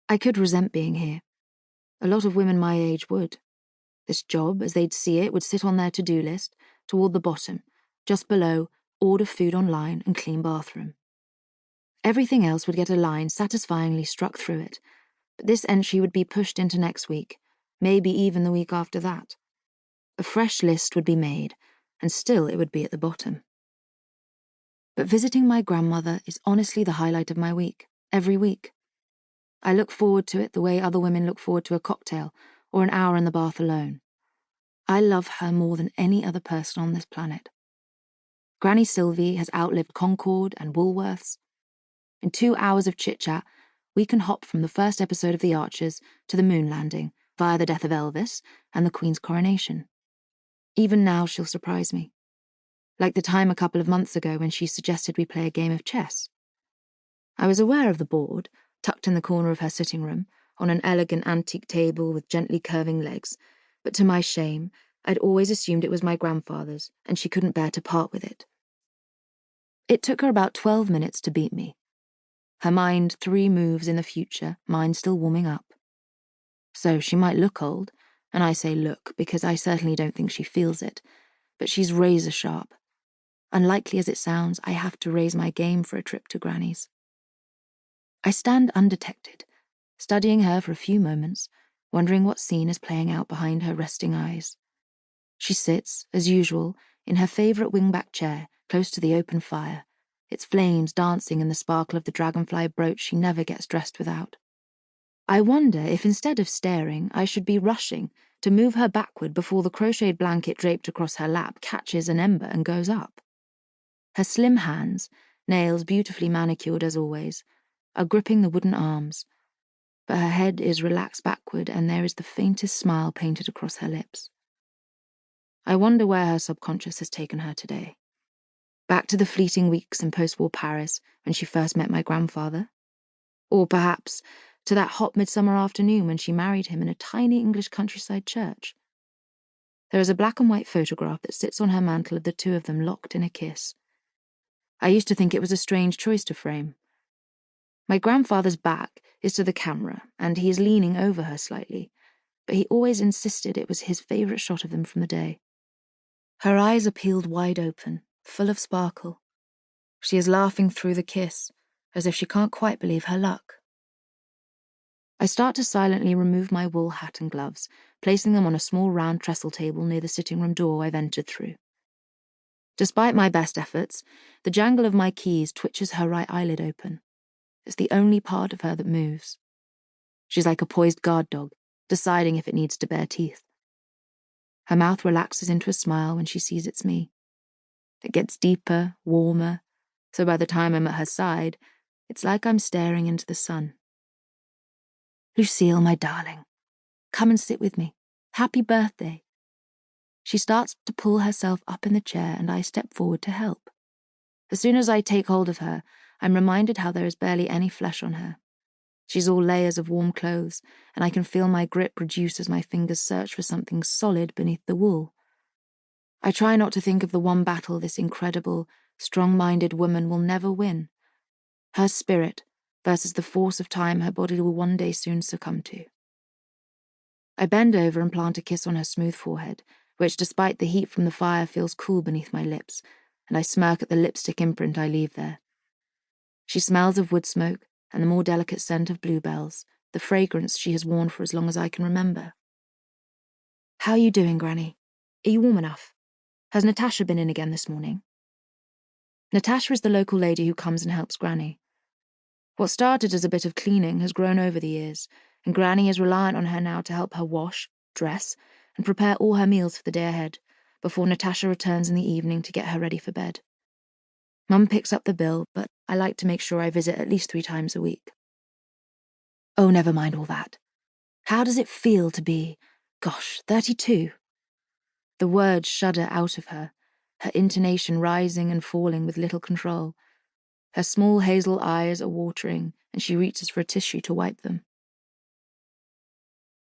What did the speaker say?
I could resent being here. A lot of women my age would. This job, as they'd see it, would sit on their to-do list, toward the bottom, just below, order food online and clean bathroom. Everything else would get a line satisfyingly struck through it, but this entry would be pushed into next week, maybe even the week after that. A fresh list would be made, and still it would be at the bottom. But visiting my grandmother is honestly the highlight of my week, every week. I look forward to it the way other women look forward to a cocktail or an hour in the bath alone. I love her more than any other person on this planet. Granny Sylvie has outlived Concord and Woolworths. In 2 hours of chit-chat, we can hop from the first episode of The Archers to the moon landing via the death of Elvis and the Queen's coronation. Even now she'll surprise me. Like the time a couple of months ago when she suggested we play a game of chess. I was aware of the board, tucked in the corner of her sitting room, on an elegant antique table with gently curving legs, but to my shame, I'd always assumed it was my grandfather's, and she couldn't bear to part with it. It took her about 12 minutes to beat me. Her mind 3 moves in the future, mine still warming up. So she might look old, and I say look because I certainly don't think she feels it, but she's razor sharp. Unlikely as it sounds, I have to raise my game for a trip to Granny's. I stand undetected, studying her for a few moments, wondering what scene is playing out behind her resting eyes. She sits, as usual, in her favourite wingback chair, close to the open fire, its flames dancing in the sparkle of the dragonfly brooch she never gets dressed without. I wonder if instead of staring, I should be rushing to move her backward before the crocheted blanket draped across her lap catches an ember and goes up. Her slim hands, nails beautifully manicured as always, are gripping the wooden arms, but her head is relaxed backward and there is the faintest smile painted across her lips. I wonder where her subconscious has taken her today. Back to the fleeting weeks in post-war Paris when she first met my grandfather? Or perhaps to that hot midsummer afternoon when she married him in a tiny English countryside church? There is a black and white photograph that sits on her mantel of the two of them locked in a kiss. I used to think it was a strange choice to frame. My grandfather's back is to the camera, and he is leaning over her slightly, but he always insisted it was his favourite shot of them from the day. Her eyes are peeled wide open, full of sparkle. She is laughing through the kiss, as if she can't quite believe her luck. I start to silently remove my wool hat and gloves, placing them on a small round trestle table near the sitting room door I've entered through. Despite my best efforts, the jangle of my keys twitches her right eyelid open. It's the only part of her that moves. She's like a poised guard dog, deciding if it needs to bare teeth. Her mouth relaxes into a smile when she sees it's me. It gets deeper, warmer, so by the time I'm at her side, it's like I'm staring into the sun. Lucille, my darling, come and sit with me. Happy birthday. She starts to pull herself up in the chair and I step forward to help. As soon as I take hold of her, I'm reminded how there is barely any flesh on her. She's all layers of warm clothes, and I can feel my grip reduce as my fingers search for something solid beneath the wool. I try not to think of the one battle this incredible, strong-minded woman will never win. Her spirit versus the force of time her body will one day soon succumb to. I bend over and plant a kiss on her smooth forehead, which despite the heat from the fire feels cool beneath my lips, and I smirk at the lipstick imprint I leave there. She smells of wood smoke and the more delicate scent of bluebells, the fragrance she has worn for as long as I can remember. How are you doing, Granny? Are you warm enough? Has Natasha been in again this morning? Natasha is the local lady who comes and helps Granny. What started as a bit of cleaning has grown over the years, and Granny is reliant on her now to help her wash, dress, and prepare all her meals for the day ahead, before Natasha returns in the evening to get her ready for bed. Mum picks up the bill, but I like to make sure I visit at least 3 times a week. Oh, never mind all that. How does it feel to be, 32? The words shudder out of her, her intonation rising and falling with little control. Her small hazel eyes are watering, and she reaches for a tissue to wipe them.